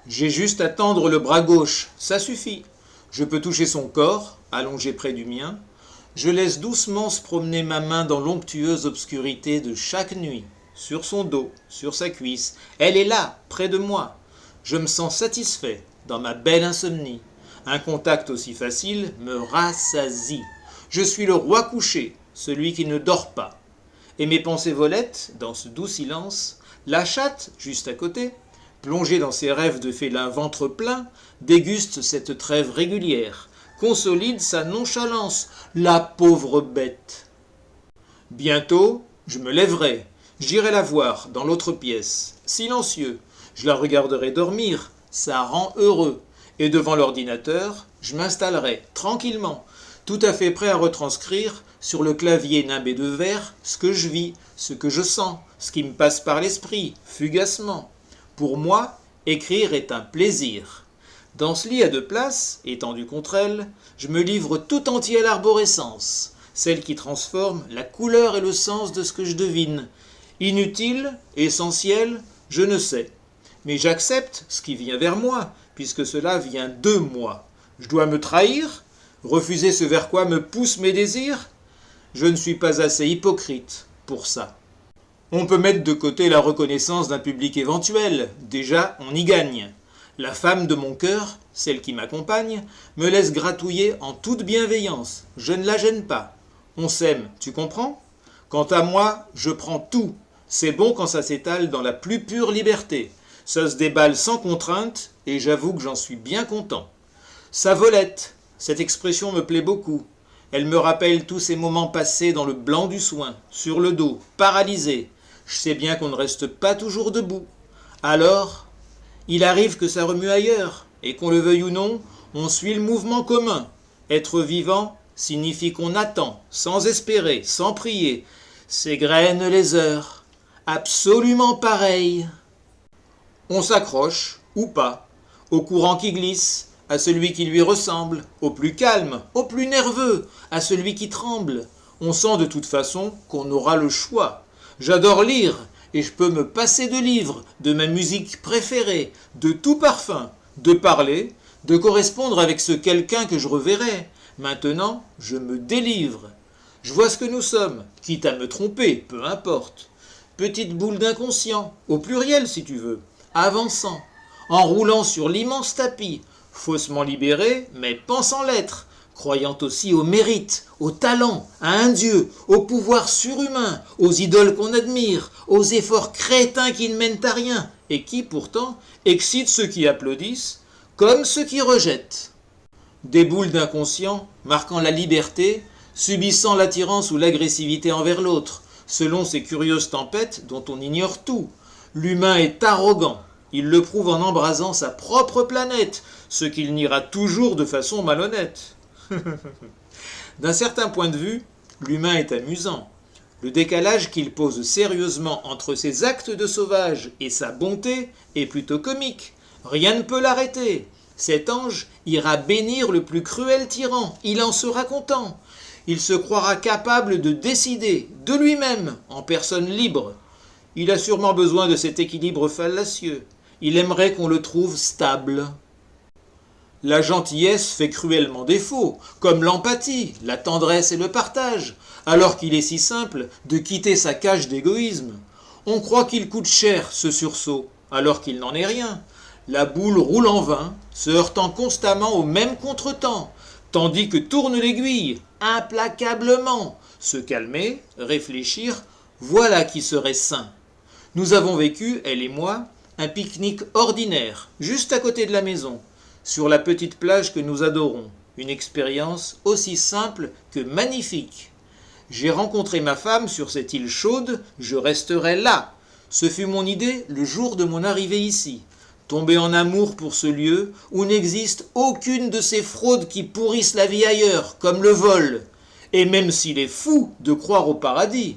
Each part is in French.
J'ai juste à tendre le bras gauche, ça suffit. Je peux toucher son corps, allongé près du mien. Je laisse doucement se promener ma main dans l'onctueuse obscurité de chaque nuit, sur son dos, sur sa cuisse. Elle est là, près de moi. Je me sens satisfait dans ma belle insomnie. Un contact aussi facile me rassasie. Je suis le roi couché, celui qui ne dort pas. Et mes pensées volettes, dans ce doux silence, la chatte, juste à côté, plongée dans ses rêves de félin ventre plein, déguste cette trêve régulière, consolide sa nonchalance, la pauvre bête. Bientôt, je me lèverai, j'irai la voir dans l'autre pièce, silencieux, je la regarderai dormir, ça rend heureux, et devant l'ordinateur, je m'installerai tranquillement, tout à fait prêt à retranscrire sur le clavier nimbé de verre ce que je vis, ce que je sens, ce qui me passe par l'esprit, fugacement. Pour moi, écrire est un plaisir. Dans ce lit à deux places, étendu contre elle, je me livre tout entier à l'arborescence, celle qui transforme la couleur et le sens de ce que je devine. Inutile, essentiel, je ne sais. Mais j'accepte ce qui vient vers moi, puisque cela vient de moi. Je dois me trahir, refuser ce vers quoi me poussent mes désirs. Je ne suis pas assez hypocrite pour ça. On peut mettre de côté la reconnaissance d'un public éventuel, déjà on y gagne. La femme de mon cœur, celle qui m'accompagne, me laisse gratouiller en toute bienveillance. Je ne la gêne pas. On s'aime, tu comprends ? Quant à moi, je prends tout. C'est bon quand ça s'étale dans la plus pure liberté. Ça se déballe sans contrainte, et j'avoue que j'en suis bien content. Sa volette, cette expression me plaît beaucoup. Elle me rappelle tous ces moments passés dans le blanc du soin, sur le dos, paralysé. Je sais bien qu'on ne reste pas toujours debout. Alors, il arrive que ça remue ailleurs, et qu'on le veuille ou non, on suit le mouvement commun. Être vivant signifie qu'on attend, sans espérer, sans prier. S'égrènent les heures, absolument pareilles. On s'accroche, ou pas, au courant qui glisse, à celui qui lui ressemble, au plus calme, au plus nerveux, à celui qui tremble. On sent de toute façon qu'on aura le choix. J'adore lire, et je peux me passer de livres, de ma musique préférée, de tout parfum, de parler, de correspondre avec ce quelqu'un que je reverrai. Maintenant, je me délivre. Je vois ce que nous sommes, quitte à me tromper, peu importe. Petite boule d'inconscient, au pluriel si tu veux, avançant, en roulant sur l'immense tapis, faussement libéré, mais pensant l'être, croyant aussi au mérite, au talent, à un dieu, au pouvoir surhumain, aux idoles qu'on admire, aux efforts crétins qui ne mènent à rien, et qui, pourtant, excitent ceux qui applaudissent, comme ceux qui rejettent. Des boules d'inconscient, marquant la liberté, subissant l'attirance ou l'agressivité envers l'autre, selon ces curieuses tempêtes dont on ignore tout. L'humain est arrogant, il le prouve en embrasant sa propre planète, ce qu'il niera toujours de façon malhonnête. D'un certain point de vue, l'humain est amusant. Le décalage qu'il pose sérieusement entre ses actes de sauvage et sa bonté est plutôt comique. Rien ne peut l'arrêter. Cet ange ira bénir le plus cruel tyran, il en sera content. Il se croira capable de décider, de lui-même, en personne libre. Il a sûrement besoin de cet équilibre fallacieux. Il aimerait qu'on le trouve stable. La gentillesse fait cruellement défaut, comme l'empathie, la tendresse et le partage, alors qu'il est si simple de quitter sa cage d'égoïsme. On croit qu'il coûte cher, ce sursaut, alors qu'il n'en est rien. La boule roule en vain, se heurtant constamment au même contretemps, tandis que tourne l'aiguille, implacablement. Se calmer, réfléchir, voilà qui serait sain. Nous avons vécu, elle et moi, un pique-nique ordinaire, juste à côté de la maison, sur la petite plage que nous adorons, une expérience aussi simple que magnifique. J'ai rencontré ma femme sur cette île chaude, je resterai là. Ce fut mon idée le jour de mon arrivée ici. Tomber en amour pour ce lieu où n'existe aucune de ces fraudes qui pourrissent la vie ailleurs, comme le vol, et même s'il est fou de croire au paradis.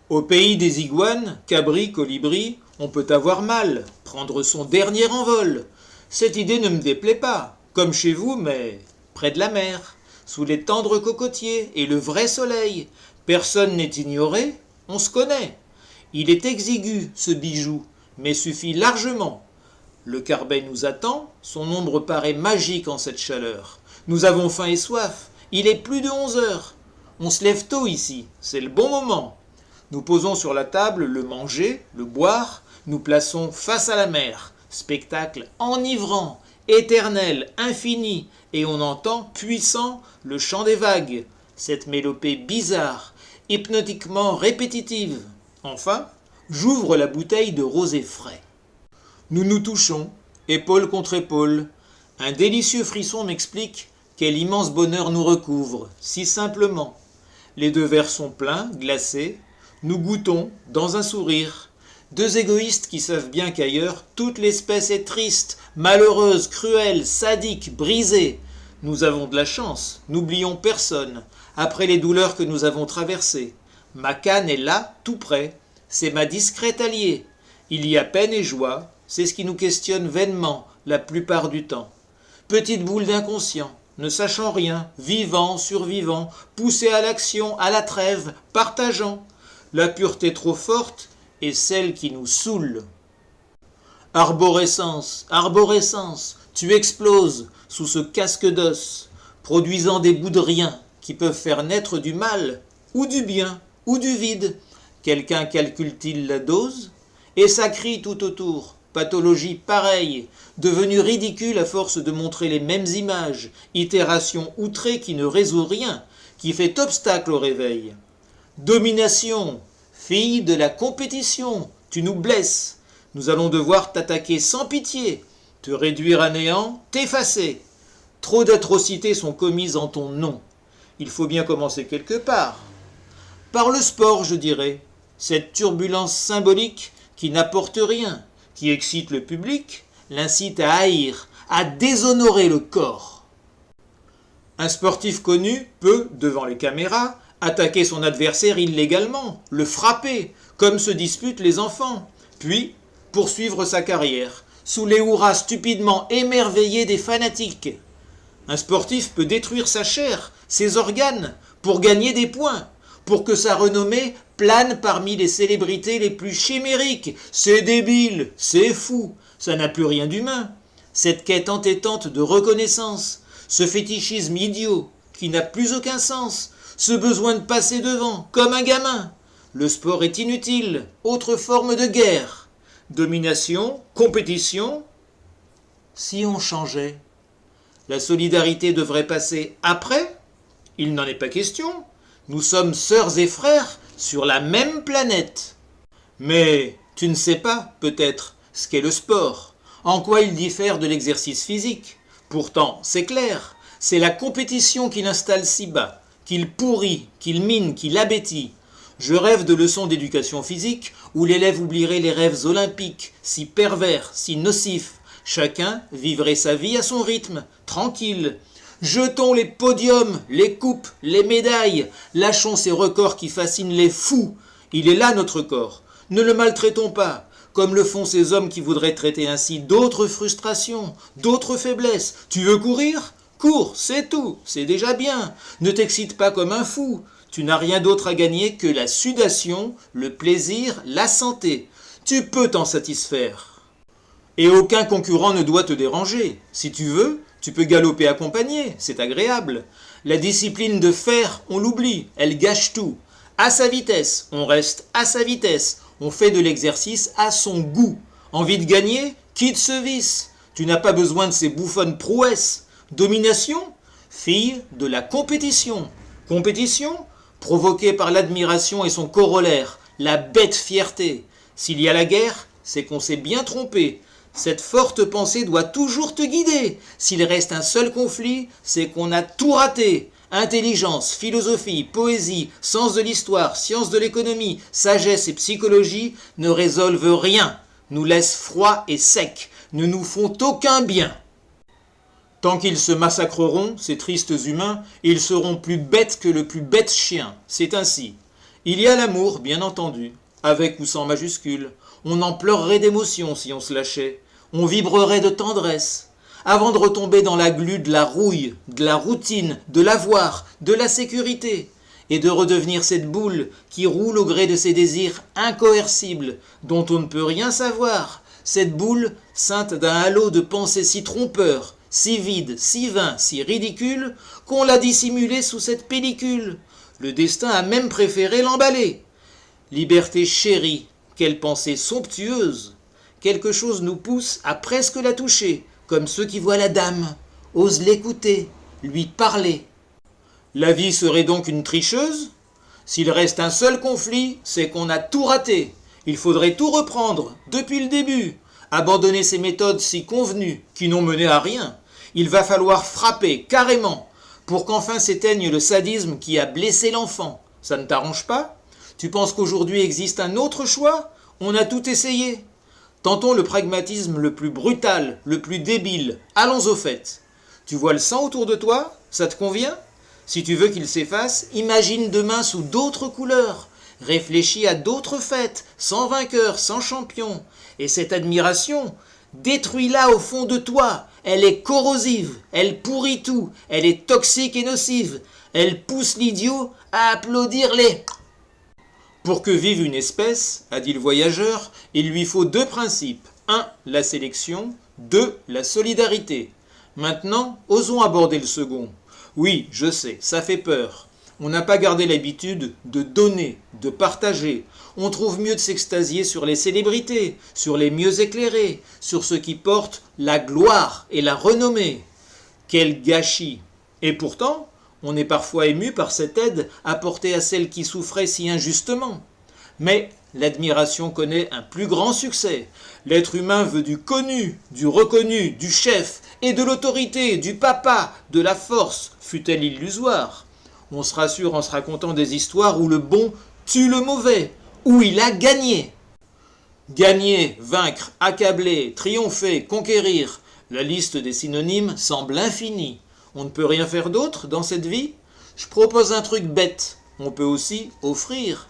Au pays des iguanes, cabris, colibris, on peut avoir mal, prendre son dernier envol. Cette idée ne me déplaît pas, comme chez vous, mais près de la mer, sous les tendres cocotiers et le vrai soleil. Personne n'est ignoré, on se connaît. Il est exigu, ce bijou, mais suffit largement. Le Carbet nous attend, son ombre paraît magique en cette chaleur. Nous avons faim et soif, il est plus de 11 heures. On se lève tôt ici, c'est le bon moment. Nous posons sur la table le manger, le boire, nous plaçons face à la mer. Spectacle enivrant, éternel, infini, et on entend, puissant, le chant des vagues. Cette mélopée bizarre, hypnotiquement répétitive. Enfin, j'ouvre la bouteille de rosé frais. Nous nous touchons, épaule contre épaule. Un délicieux frisson m'explique quel immense bonheur nous recouvre, si simplement. Les deux verres sont pleins, glacés. Nous goûtons, dans un sourire. Deux égoïstes qui savent bien qu'ailleurs, toute l'espèce est triste, malheureuse, cruelle, sadique, brisée. Nous avons de la chance, n'oublions personne, après les douleurs que nous avons traversées. Ma canne est là, tout près. C'est ma discrète alliée. Il y a peine et joie, c'est ce qui nous questionne vainement, la plupart du temps. Petite boule d'inconscient, ne sachant rien, vivant, survivant, poussé à l'action, à la trêve, partageant. La pureté trop forte est celle qui nous saoule. Arborescence, arborescence, tu exploses sous ce casque d'os, produisant des bouts de rien qui peuvent faire naître du mal, ou du bien, ou du vide. Quelqu'un calcule-t-il la dose? Et ça crie tout autour, pathologie pareille, devenue ridicule à force de montrer les mêmes images, itération outrée qui ne résout rien, qui fait obstacle au réveil. Domination, fille de la compétition, tu nous blesses. Nous allons devoir t'attaquer sans pitié, te réduire à néant, t'effacer. Trop d'atrocités sont commises en ton nom. Il faut bien commencer quelque part. Par le sport, je dirais, cette turbulence symbolique qui n'apporte rien, qui excite le public, l'incite à haïr, à déshonorer le corps. Un sportif connu peut, devant les caméras, attaquer son adversaire illégalement, le frapper, comme se disputent les enfants, puis poursuivre sa carrière, sous les hurrahs stupidement émerveillés des fanatiques. Un sportif peut détruire sa chair, ses organes, pour gagner des points, pour que sa renommée plane parmi les célébrités les plus chimériques. C'est débile, c'est fou, ça n'a plus rien d'humain. Cette quête entêtante de reconnaissance, ce fétichisme idiot qui n'a plus aucun sens, ce besoin de passer devant, comme un gamin. Le sport est inutile, autre forme de guerre. Domination, compétition. Si on changeait, la solidarité devrait passer après? Il n'en est pas question. Nous sommes sœurs et frères sur la même planète. Mais tu ne sais pas, peut-être, ce qu'est le sport, en quoi il diffère de l'exercice physique. Pourtant, c'est clair, c'est la compétition qui l'installe si bas, qu'il pourrit, qu'il mine, qu'il abétit. Je rêve de leçons d'éducation physique où l'élève oublierait les rêves olympiques, si pervers, si nocifs. Chacun vivrait sa vie à son rythme, tranquille. Jetons les podiums, les coupes, les médailles, lâchons ces records qui fascinent les fous. Il est là notre corps. Ne le maltraitons pas, comme le font ces hommes qui voudraient traiter ainsi d'autres frustrations, d'autres faiblesses. Tu veux courir? Cours, c'est tout, c'est déjà bien. Ne t'excite pas comme un fou. Tu n'as rien d'autre à gagner que la sudation, le plaisir, la santé. Tu peux t'en satisfaire. Et aucun concurrent ne doit te déranger. Si tu veux, tu peux galoper accompagné, c'est agréable. La discipline de faire, on l'oublie, elle gâche tout. À sa vitesse, on reste à sa vitesse. On fait de l'exercice à son goût. Envie de gagner? Quitte ce vice. Tu n'as pas besoin de ces bouffonnes prouesses. Domination? Fille de la compétition. Compétition? Provoquée par l'admiration et son corollaire, la bête fierté. S'il y a la guerre, c'est qu'on s'est bien trompé. Cette forte pensée doit toujours te guider. S'il reste un seul conflit, c'est qu'on a tout raté. Intelligence, philosophie, poésie, sens de l'histoire, sciences de l'économie, sagesse et psychologie ne résolvent rien, nous laissent froids et secs, ne nous font aucun bien. Tant qu'ils se massacreront, ces tristes humains, ils seront plus bêtes que le plus bête chien. C'est ainsi. Il y a l'amour, bien entendu, avec ou sans majuscule. On en pleurerait d'émotion si on se lâchait. On vibrerait de tendresse, avant de retomber dans la glu de la rouille, de la routine, de l'avoir, de la sécurité, et de redevenir cette boule qui roule au gré de ses désirs incoercibles, dont on ne peut rien savoir, cette boule ceinte d'un halo de pensées si trompeur, si vide, si vain, si ridicule, qu'on l'a dissimulé sous cette pellicule. Le destin a même préféré l'emballer. Liberté chérie, quelle pensée somptueuse! Quelque chose nous pousse à presque la toucher, comme ceux qui voient la dame, osent l'écouter, lui parler. La vie serait donc une tricheuse? S'il reste un seul conflit, c'est qu'on a tout raté. Il faudrait tout reprendre, depuis le début, abandonner ces méthodes si convenues, qui n'ont mené à rien. Il va falloir frapper, carrément, pour qu'enfin s'éteigne le sadisme qui a blessé l'enfant. Ça ne t'arrange pas? Tu penses qu'aujourd'hui existe un autre choix? On a tout essayé. Tentons le pragmatisme le plus brutal, le plus débile. Allons au fait. Tu vois le sang autour de toi? Ça te convient? Si tu veux qu'il s'efface, imagine demain sous d'autres couleurs. Réfléchis à d'autres fêtes, sans vainqueur, sans champion. Et cette admiration, détruis-la au fond de toi. Elle est corrosive, elle pourrit tout, elle est toxique et nocive. Elle pousse l'idiot à applaudir les... Pour que vive une espèce, a dit le voyageur, il lui faut 2 principes. 1. La sélection. 2. La solidarité. Maintenant, osons aborder le second. Oui, je sais, ça fait peur. On n'a pas gardé l'habitude de donner, de partager. On trouve mieux de s'extasier sur les célébrités, sur les mieux éclairés, sur ceux qui portent la gloire et la renommée. Quel gâchis! Et pourtant, on est parfois ému par cette aide apportée à celles qui souffraient si injustement. Mais l'admiration connaît un plus grand succès. L'être humain veut du connu, du reconnu, du chef, et de l'autorité, du papa, de la force, fût-elle illusoire. On se rassure en se racontant des histoires où le bon tue le mauvais, où il a gagné. Gagner, vaincre, accabler, triompher, conquérir, la liste des synonymes semble infinie. On ne peut rien faire d'autre dans cette vie? Je propose un truc bête. On peut aussi offrir.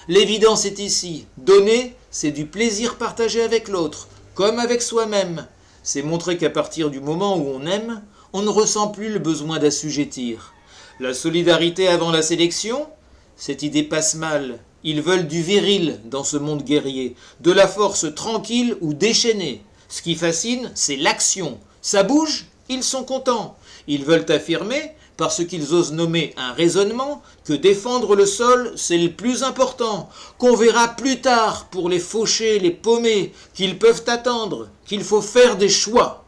L'évidence est ici. Donner, c'est du plaisir partagé avec l'autre, comme avec soi-même. C'est montrer qu'à partir du moment où on aime, on ne ressent plus le besoin d'assujettir. La solidarité avant la sélection? Cette idée passe mal. Ils veulent du viril dans ce monde guerrier, de la force tranquille ou déchaînée. Ce qui fascine, c'est l'action. Ça bouge? Ils sont contents. Ils veulent affirmer, parce qu'ils osent nommer un raisonnement, que défendre le sol, c'est le plus important, qu'on verra plus tard pour les faucher, les paumer, qu'ils peuvent attendre, qu'il faut faire des choix.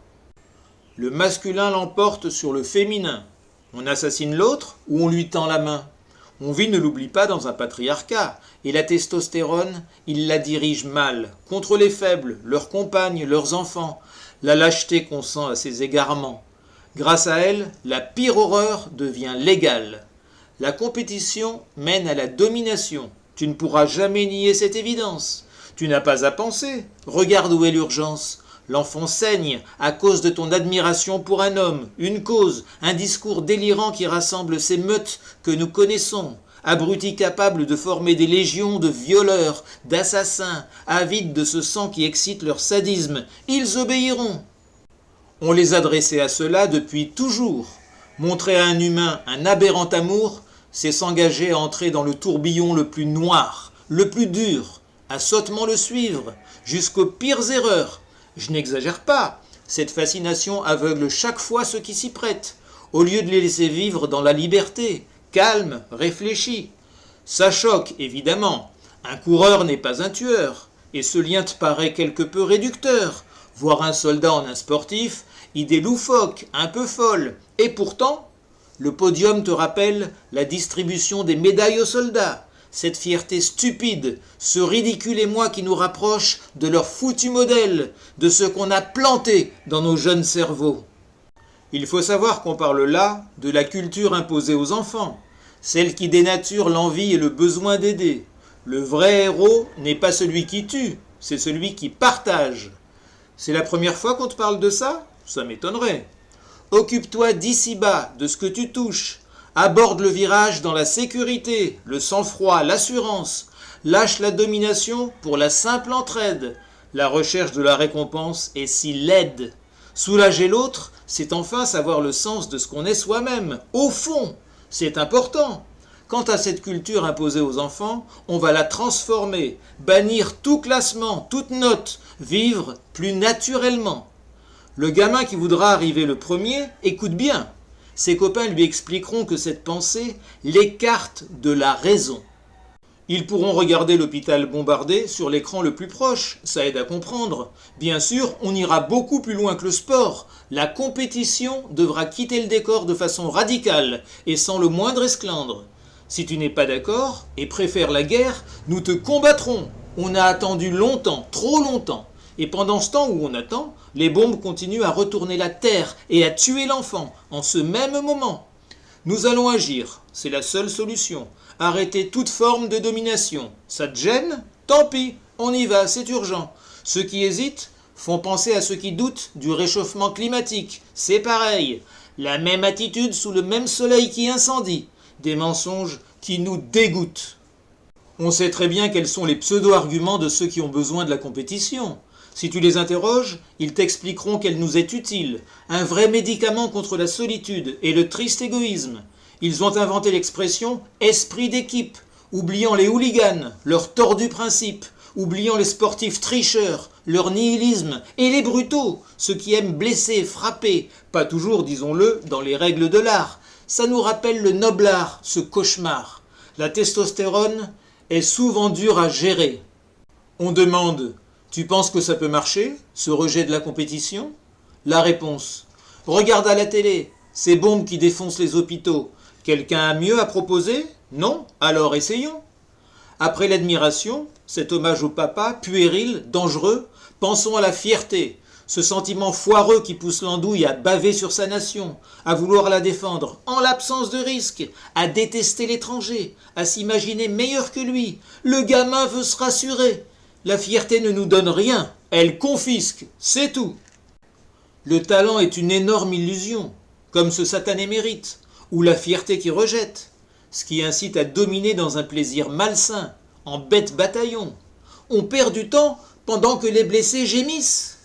Le masculin l'emporte sur le féminin. On assassine l'autre ou on lui tend la main. On vit, ne l'oublie pas, dans un patriarcat, et la testostérone, il la dirige mal, contre les faibles, leurs compagnes, leurs enfants, la lâcheté qu'on sent à ses égarements. Grâce à elle, la pire horreur devient légale. La compétition mène à la domination. Tu ne pourras jamais nier cette évidence. Tu n'as pas à penser. Regarde où est l'urgence. L'enfant saigne à cause de ton admiration pour un homme, une cause, un discours délirant qui rassemble ces meutes que nous connaissons, abrutis capables de former des légions de violeurs, d'assassins, avides de ce sang qui excite leur sadisme. Ils obéiront. On les a dressés à cela depuis toujours. Montrer à un humain un aberrant amour, c'est s'engager à entrer dans le tourbillon le plus noir, le plus dur, à sottement le suivre, jusqu'aux pires erreurs. Je n'exagère pas, cette fascination aveugle chaque fois ceux qui s'y prêtent, au lieu de les laisser vivre dans la liberté, calme, réfléchi. Ça choque, évidemment. Un coureur n'est pas un tueur, et ce lien te paraît quelque peu réducteur. Voir un soldat en un sportif, idée loufoque, un peu folle. Et pourtant, le podium te rappelle la distribution des médailles aux soldats. Cette fierté stupide, ce ridicule émoi qui nous rapproche de leur foutu modèle, de ce qu'on a planté dans nos jeunes cerveaux. Il faut savoir qu'on parle là de la culture imposée aux enfants, celle qui dénature l'envie et le besoin d'aider. Le vrai héros n'est pas celui qui tue, c'est celui qui partage. C'est la première fois qu'on te parle de ça? Ça m'étonnerait. Occupe-toi d'ici-bas, de ce que tu touches. Aborde le virage dans la sécurité, le sang-froid, l'assurance. Lâche la domination pour la simple entraide. La recherche de la récompense est si laide. Soulager l'autre, c'est enfin savoir le sens de ce qu'on est soi-même. Au fond, c'est important. Quant à cette culture imposée aux enfants, on va la transformer, bannir tout classement, toute note, vivre plus naturellement. Le gamin qui voudra arriver le premier, écoute bien. Ses copains lui expliqueront que cette pensée l'écarte de la raison. Ils pourront regarder l'hôpital bombardé sur l'écran le plus proche, ça aide à comprendre. Bien sûr, on ira beaucoup plus loin que le sport. La compétition devra quitter le décor de façon radicale et sans le moindre esclandre. Si tu n'es pas d'accord et préfères la guerre, nous te combattrons. On a attendu longtemps, trop longtemps. Et pendant ce temps où on attend, les bombes continuent à retourner la terre et à tuer l'enfant en ce même moment. Nous allons agir, c'est la seule solution. Arrêter toute forme de domination. Ça te gêne? Tant pis, on y va, c'est urgent. Ceux qui hésitent font penser à ceux qui doutent du réchauffement climatique. C'est pareil. La même attitude sous le même soleil qui incendie. Des mensonges qui nous dégoûtent. On sait très bien quels sont les pseudo-arguments de ceux qui ont besoin de la compétition. Si tu les interroges, ils t'expliqueront qu'elle nous est utile, un vrai médicament contre la solitude et le triste égoïsme. Ils ont inventé l'expression « esprit d'équipe », oubliant les hooligans, leurs tordus principes, oubliant les sportifs tricheurs, leur nihilisme, et les brutaux, ceux qui aiment blesser, frapper, pas toujours, disons-le, dans les règles de l'art. Ça nous rappelle le noble art, ce cauchemar. La testostérone est souvent dure à gérer. On demande « Tu penses que ça peut marcher, ce rejet de la compétition ?» La réponse « Regarde à la télé, ces bombes qui défoncent les hôpitaux. Quelqu'un a mieux à proposer? Non? Alors essayons. » Après l'admiration, cet hommage au papa, puéril, dangereux, pensons à la fierté, ce sentiment foireux qui pousse l'andouille à baver sur sa nation, à vouloir la défendre en l'absence de risque, à détester l'étranger, à s'imaginer meilleur que lui. Le gamin veut se rassurer. La fierté ne nous donne rien, elle confisque, c'est tout. Le talent est une énorme illusion, comme ce satané mérite, ou la fierté qui rejette, ce qui incite à dominer dans un plaisir malsain, en bête bataillon. On perd du temps pendant que les blessés gémissent.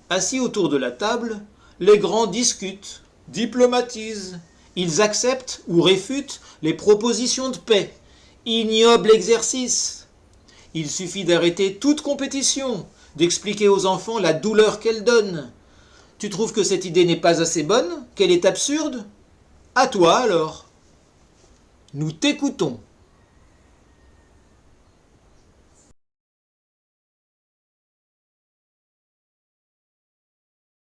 Assis autour de la table, les grands discutent, diplomatisent. Ils acceptent ou réfutent les propositions de paix. Ignoble exercice. Il suffit d'arrêter toute compétition, d'expliquer aux enfants la douleur qu'elle donne. Tu trouves que cette idée n'est pas assez bonne, qu'elle est absurde? À toi alors. Nous t'écoutons.